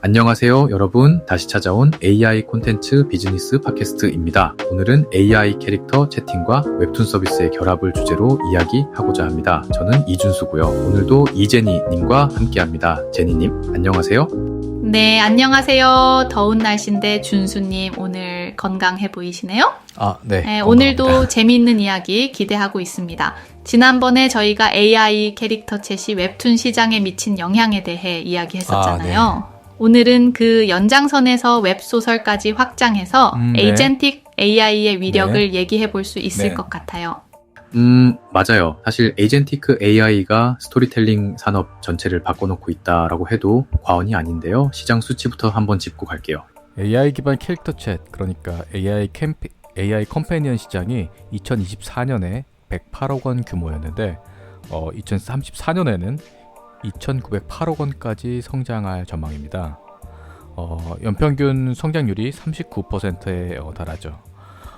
안녕하세요, 여러분. 다시 찾아온 AI 콘텐츠 비즈니스 팟캐스트입니다. 오늘은 AI 캐릭터 채팅과 웹툰 서비스의 결합을 주제로 이야기하고자 합니다. 저는 이준수고요. 오늘도 이제니님과 함께합니다. 제니님, 안녕하세요. 네, 안녕하세요. 더운 날씨인데 준수님 오늘 건강해 보이시네요? 네. 오늘도 재미있는 이야기 기대하고 있습니다. 지난번에 저희가 AI 캐릭터 챗이 웹툰 시장에 미친 영향에 대해 이야기했었잖아요. 네. 오늘은 그 연장선에서 웹소설까지 확장해서 에이젠틱 AI의 위력을 얘기해 볼 수 있을 것 같아요. 맞아요. 사실 에이젠티크 AI가 스토리텔링 산업 전체를 바꿔놓고 있다라고 해도 과언이 아닌데요. 시장 수치부터 한번 짚고 갈게요. AI 기반 캐릭터 챗, 그러니까 AI 컴패니언 시장이 2024년에 108억 원 규모였는데 2034년에는 2,908억 원까지 성장할 전망입니다. 연평균 성장률이 39%에 달하죠.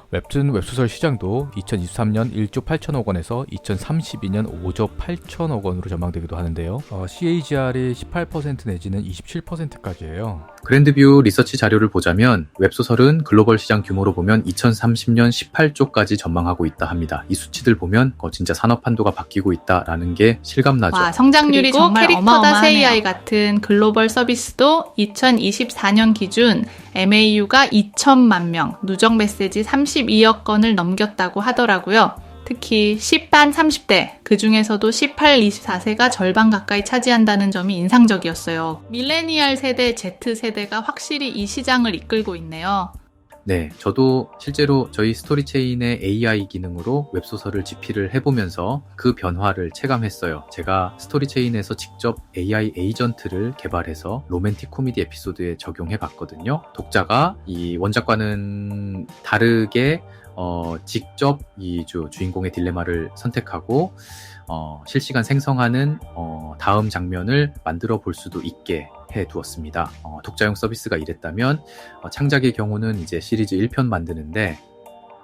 웹툰 웹소설 시장도 2023년 1조 8천억 원에서 2032년 5조 8천억 원으로 전망되기도 하는데요. CAGR이 18% 내지는 27%까지예요. 그랜드뷰 리서치 자료를 보자면 웹소설은 글로벌 시장 규모로 보면 2030년 18조까지 전망하고 있다 합니다. 이 수치들 보면 진짜 산업 판도가 바뀌고 있다라는 게 실감나죠. 와, 성장률이 정말 캐릭터다 AI 같은 글로벌 서비스도 2024년 기준 MAU가 2천만 명, 누적 메시지 32억 건을 넘겼다고 하더라고요. 특히 10반 30대, 그 중에서도 18, 24세가 절반 가까이 차지한다는 점이 인상적이었어요. 밀레니얼 세대, Z세대가 확실히 이 시장을 이끌고 있네요. 네, 저도 실제로 저희 스토리체인의 AI 기능으로 웹소설을 집필을 해보면서 그 변화를 체감했어요. 제가 스토리체인에서 직접 AI 에이전트를 개발해서 로맨틱 코미디 에피소드에 적용해봤거든요. 독자가 이 원작과는 다르게 직접 이 주인공의 딜레마를 선택하고 실시간 생성하는 다음 장면을 만들어 볼 수도 있게 해두었습니다. 독자용 서비스가 이랬다면 창작의 경우는 이제 시리즈 1편 만드는데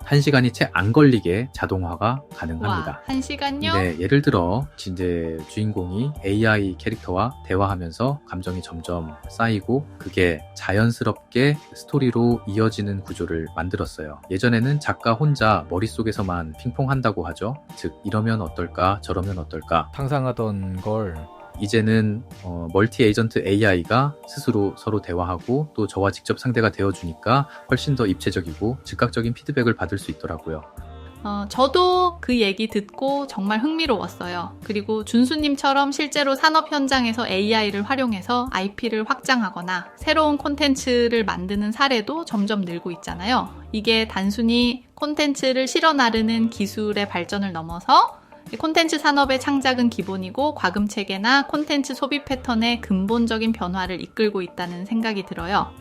1시간이 채 안 걸리게 자동화가 가능합니다. 와, 1시간요? 네, 예를 들어 이제 주인공이 AI 캐릭터와 대화하면서 감정이 점점 쌓이고 그게 자연스럽게 스토리로 이어지는 구조를 만들었어요. 예전에는 작가 혼자 머릿속에서만 핑퐁한다고 하죠. 즉 이러면 어떨까 저러면 어떨까 상상하던 걸 이제는 멀티 에이전트 AI가 스스로 서로 대화하고 또 저와 직접 상대가 되어주니까 훨씬 더 입체적이고 즉각적인 피드백을 받을 수 있더라고요. 저도 그 얘기 듣고 정말 흥미로웠어요. 그리고 준수님처럼 실제로 산업 현장에서 AI를 활용해서 IP를 확장하거나 새로운 콘텐츠를 만드는 사례도 점점 늘고 있잖아요. 이게 단순히 콘텐츠를 실어 나르는 기술의 발전을 넘어서 콘텐츠 산업의 창작은 기본이고 과금체계나 콘텐츠 소비 패턴의 근본적인 변화를 이끌고 있다는 생각이 들어요.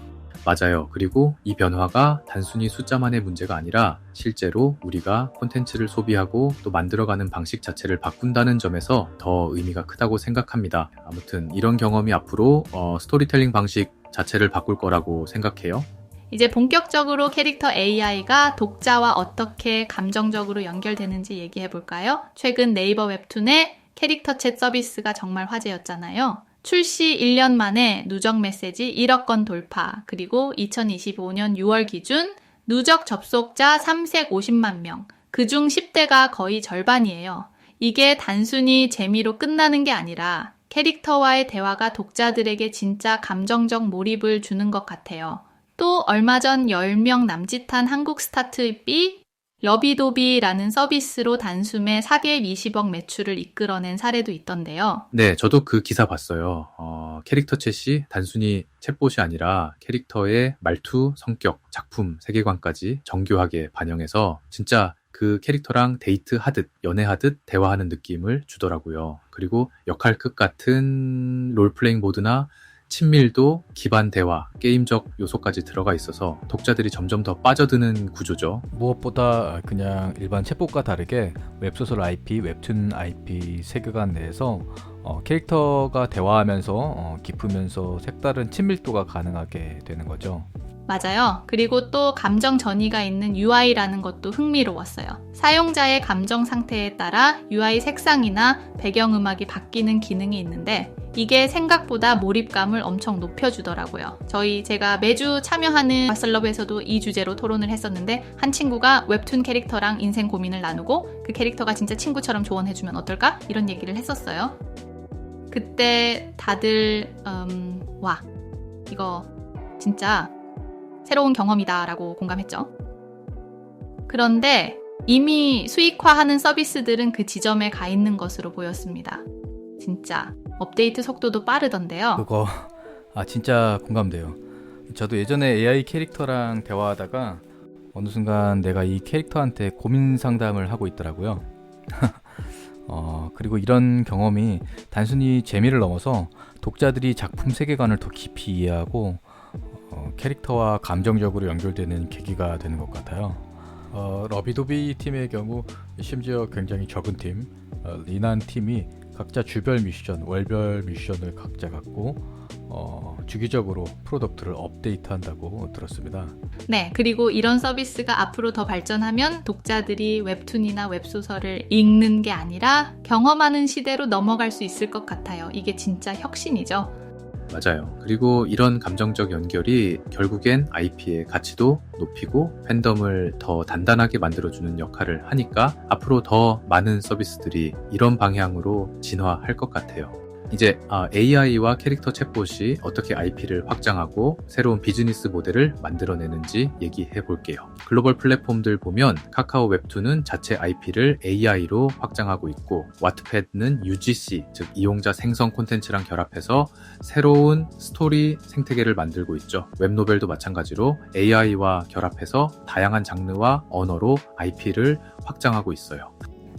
맞아요. 그리고 이 변화가 단순히 숫자만의 문제가 아니라 실제로 우리가 콘텐츠를 소비하고 또 만들어가는 방식 자체를 바꾼다는 점에서 더 의미가 크다고 생각합니다. 아무튼 이런 경험이 앞으로 스토리텔링 방식 자체를 바꿀 거라고 생각해요. 이제 본격적으로 캐릭터 AI가 독자와 어떻게 감정적으로 연결되는지 얘기해 볼까요? 최근 네이버 웹툰의 캐릭터 챗 서비스가 정말 화제였잖아요. 출시 1년 만에 누적 메시지 1억 건 돌파, 그리고 2025년 6월 기준 누적 접속자 350만 명, 그중 10대가 거의 절반이에요. 이게 단순히 재미로 끝나는 게 아니라 캐릭터와의 대화가 독자들에게 진짜 감정적 몰입을 주는 것 같아요. 또 얼마 전 10명 남짓한 한국 스타트업이 러비도비라는 서비스로 단숨에 4개월 20억 매출을 이끌어낸 사례도 있던데요. 네, 저도 그 기사 봤어요. 캐릭터 챗이 단순히 챗봇이 아니라 캐릭터의 말투, 성격, 작품, 세계관까지 정교하게 반영해서 진짜 그 캐릭터랑 데이트하듯, 연애하듯 대화하는 느낌을 주더라고요. 그리고 역할극 같은 롤플레잉 모드나 친밀도, 기반 대화, 게임적 요소까지 들어가 있어서 독자들이 점점 더 빠져드는 구조죠. 무엇보다 그냥 일반 챗봇과 다르게 웹소설 IP, 웹툰 IP 세계관 내에서 캐릭터가 대화하면서 깊으면서 색다른 친밀도가 가능하게 되는 거죠. 맞아요. 그리고 또 감정 전이가 있는 UI라는 것도 흥미로웠어요. 사용자의 감정 상태에 따라 UI 색상이나 배경음악이 바뀌는 기능이 있는데 이게 생각보다 몰입감을 엄청 높여주더라고요. 제가 매주 참여하는 마슬럽에서도 이 주제로 토론을 했었는데 한 친구가 웹툰 캐릭터랑 인생 고민을 나누고 그 캐릭터가 진짜 친구처럼 조언해주면 어떨까? 이런 얘기를 했었어요. 그때 다들 와, 이거 진짜 새로운 경험이다 라고 공감했죠. 그런데 이미 수익화하는 서비스들은 그 지점에 가 있는 것으로 보였습니다. 진짜 업데이트 속도도 빠르던데요. 그거 진짜 공감돼요. 저도 예전에 AI 캐릭터랑 대화하다가 어느 순간 내가 이 캐릭터한테 고민 상담을 하고 있더라고요. 그리고 이런 경험이 단순히 재미를 넘어서 독자들이 작품 세계관을 더 깊이 이해하고 캐릭터와 감정적으로 연결되는 계기가 되는 것 같아요. 러비도비 팀의 경우 심지어 굉장히 적은 팀, 리난 팀이 각자 주별 미션, 월별 미션을 각자 갖고 주기적으로 프로덕트를 업데이트한다고 들었습니다. 네, 그리고 이런 서비스가 앞으로 더 발전하면 독자들이 웹툰이나 웹소설을 읽는 게 아니라 경험하는 시대로 넘어갈 수 있을 것 같아요. 이게 진짜 혁신이죠. 맞아요. 그리고 이런 감정적 연결이 결국엔 IP의 가치도 높이고 팬덤을 더 단단하게 만들어주는 역할을 하니까 앞으로 더 많은 서비스들이 이런 방향으로 진화할 것 같아요. 이제 AI와 캐릭터 챗봇이 어떻게 IP를 확장하고 새로운 비즈니스 모델을 만들어내는지 얘기해 볼게요. 글로벌 플랫폼들 보면 카카오 웹툰은 자체 IP를 AI로 확장하고 있고 왓트패드는 UGC, 즉 이용자 생성 콘텐츠랑 결합해서 새로운 스토리 생태계를 만들고 있죠. 웹노벨도 마찬가지로 AI와 결합해서 다양한 장르와 언어로 IP를 확장하고 있어요.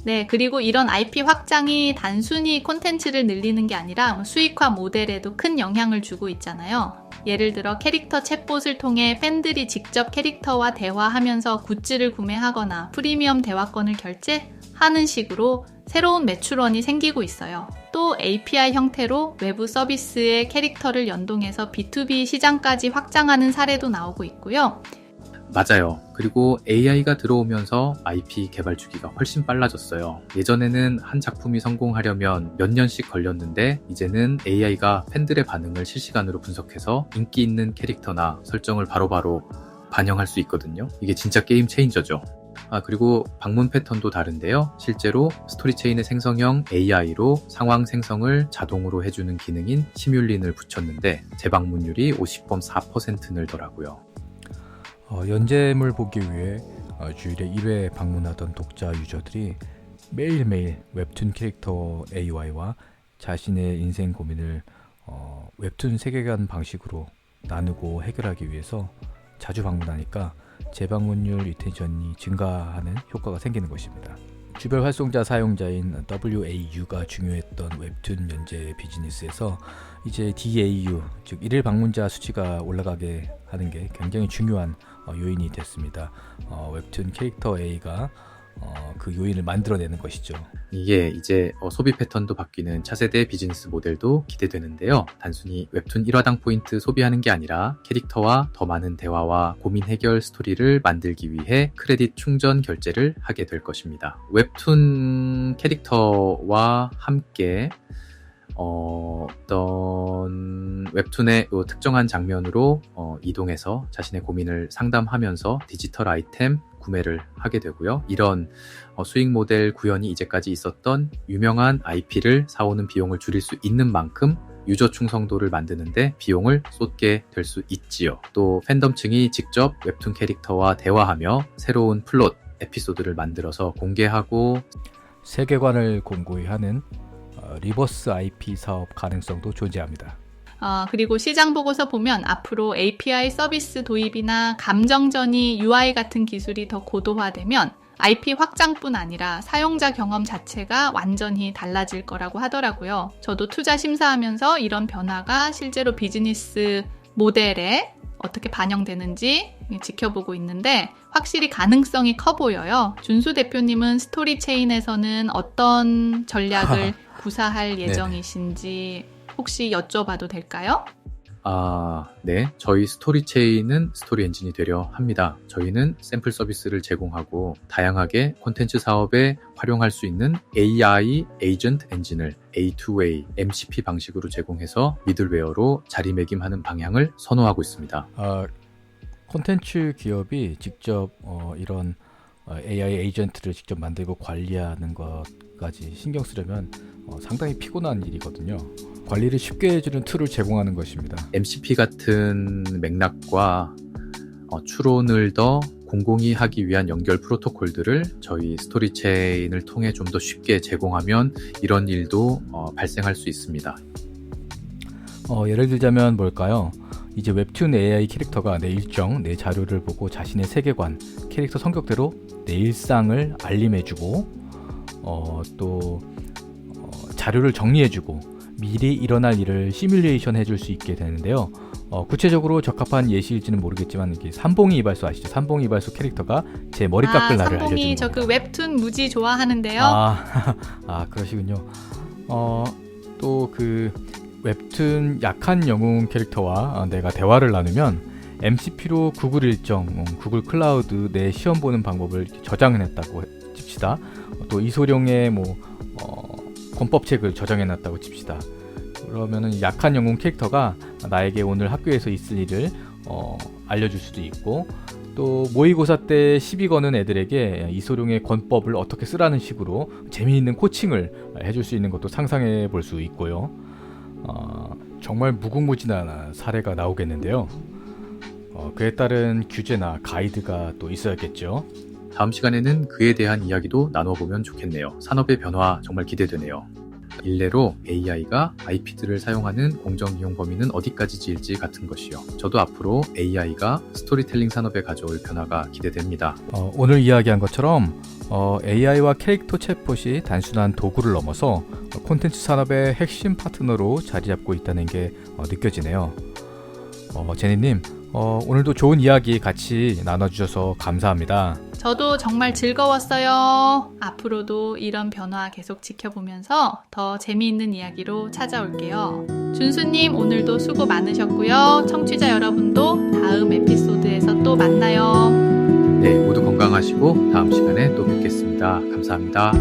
네, 그리고 이런 IP 확장이 단순히 콘텐츠를 늘리는 게 아니라 수익화 모델에도 큰 영향을 주고 있잖아요. 예를 들어 캐릭터 챗봇을 통해 팬들이 직접 캐릭터와 대화하면서 굿즈를 구매하거나 프리미엄 대화권을 결제하는 식으로 새로운 매출원이 생기고 있어요. 또 API 형태로 외부 서비스의 캐릭터를 연동해서 B2B 시장까지 확장하는 사례도 나오고 있고요. 맞아요. 그리고 AI가 들어오면서 IP 개발 주기가 훨씬 빨라졌어요. 예전에는 한 작품이 성공하려면 몇 년씩 걸렸는데 이제는 AI가 팬들의 반응을 실시간으로 분석해서 인기 있는 캐릭터나 설정을 바로바로 반영할 수 있거든요. 이게 진짜 게임 체인저죠. 그리고 방문 패턴도 다른데요. 실제로 스토리체인의 생성형 AI로 상황 생성을 자동으로 해주는 기능인 시뮬린을 붙였는데 재방문율이 50.4% 늘더라고요. 연재물 보기 위해 주일에 1회 방문하던 독자 유저들이 매일매일 웹툰 캐릭터 AI와 자신의 인생 고민을 웹툰 세계관 방식으로 나누고 해결하기 위해서 자주 방문하니까 재방문율 리텐션이 증가하는 효과가 생기는 것입니다. 주별 활성자 사용자인 WAU가 중요했던 웹툰 연재 비즈니스에서 이제 DAU, 즉 1일 방문자 수치가 올라가게 하는 게 굉장히 중요한 요인이 됐습니다. 웹툰 캐릭터 A가 그 요인을 만들어내는 것이죠. 이게 이제 소비 패턴도 바뀌는 차세대 비즈니스 모델도 기대되는데요. 단순히 웹툰 1화당 포인트 소비하는 게 아니라 캐릭터와 더 많은 대화와 고민 해결 스토리를 만들기 위해 크레딧 충전 결제를 하게 될 것입니다. 웹툰 캐릭터와 함께 어떤 웹툰의 특정한 장면으로 이동해서 자신의 고민을 상담하면서 디지털 아이템 구매를 하게 되고요. 이런 수익 모델 구현이 이제까지 있었던 유명한 IP를 사오는 비용을 줄일 수 있는 만큼 유저 충성도를 만드는데 비용을 쏟게 될 수 있지요. 또 팬덤층이 직접 웹툰 캐릭터와 대화하며 새로운 플롯, 에피소드를 만들어서 공개하고 세계관을 공고히 하는 리버스 IP 사업 가능성도 존재합니다. 그리고 시장 보고서 보면 앞으로 API 서비스 도입이나 감정전이 UI 같은 기술이 더 고도화되면 IP 확장뿐 아니라 사용자 경험 자체가 완전히 달라질 거라고 하더라고요. 저도 투자 심사하면서 이런 변화가 실제로 비즈니스 모델에 어떻게 반영되는지 지켜보고 있는데 확실히 가능성이 커 보여요. 준수 대표님은 스토리 체인에서는 어떤 전략을 구사할 예정이신지 혹시 여쭤봐도 될까요? 네. 저희 스토리체인은 스토리 엔진이 되려 합니다. 저희는 샘플 서비스를 제공하고 다양하게 콘텐츠 사업에 활용할 수 있는 AI 에이전트 엔진을 A2A, MCP 방식으로 제공해서 미들웨어로 자리매김하는 방향을 선호하고 있습니다. 콘텐츠 기업이 직접 이런 AI 에이전트를 직접 만들고 관리하는 것까지 신경 쓰려면 상당히 피곤한 일이거든요. 관리를 쉽게 해주는 툴을 제공하는 것입니다. MCP 같은 맥락과 추론을 더 공공히 하기 위한 연결 프로토콜들을 저희 스토리체인을 통해 좀 더 쉽게 제공하면 이런 일도 발생할 수 있습니다. 예를 들자면 뭘까요? 이제 웹툰 AI 캐릭터가 내 일정, 내 자료를 보고 자신의 세계관, 캐릭터 성격대로 내 일상을 알림해주고 또 자료를 정리해주고 미리 일어날 일을 시뮬레이션 해줄 수 있게 되는데요. 구체적으로 적합한 예시일지는 모르겠지만 이게 삼봉이 이발소 아시죠? 삼봉이 이발소 캐릭터가 제 머리 깎을 날을 알려주는 삼봉이 저 겁니다. 그 웹툰 무지 좋아하는데요. 그러시군요. 또 그 웹툰 약한 영웅 캐릭터와 내가 대화를 나누면 MCP로 구글 일정, 구글 클라우드 내 시험 보는 방법을 저장해냈다고 칩시다. 또 이소룡의 권법책을 저장해놨다고 칩시다. 그러면은 약한 영웅 캐릭터가 나에게 오늘 학교에서 있을 일을 알려줄 수도 있고, 또 모의고사 때 시비 거는 애들에게 이소룡의 권법을 어떻게 쓰라는 식으로 재미있는 코칭을 해줄 수 있는 것도 상상해 볼 수 있고요. 정말 무궁무진한 사례가 나오겠는데요. 그에 따른 규제나 가이드가 또 있어야겠죠. 다음 시간에는 그에 대한 이야기도 나눠보면 좋겠네요. 산업의 변화 정말 기대되네요. 일례로 AI가 IP들을 사용하는 공정 이용 범위는 어디까지일지 같은 것이요. 저도 앞으로 AI가 스토리텔링 산업에 가져올 변화가 기대됩니다. 오늘 이야기한 것처럼 AI와 캐릭터 챗봇이 단순한 도구를 넘어서 콘텐츠 산업의 핵심 파트너로 자리 잡고 있다는 게 느껴지네요. 제니님, 오늘도 좋은 이야기 같이 나눠주셔서 감사합니다. 저도 정말 즐거웠어요. 앞으로도 이런 변화 계속 지켜보면서 더 재미있는 이야기로 찾아올게요. 준수님, 오늘도 수고 많으셨고요. 청취자 여러분도 다음 에피소드에서 또 만나요. 네, 모두 건강하시고 다음 시간에 또 뵙겠습니다. 감사합니다.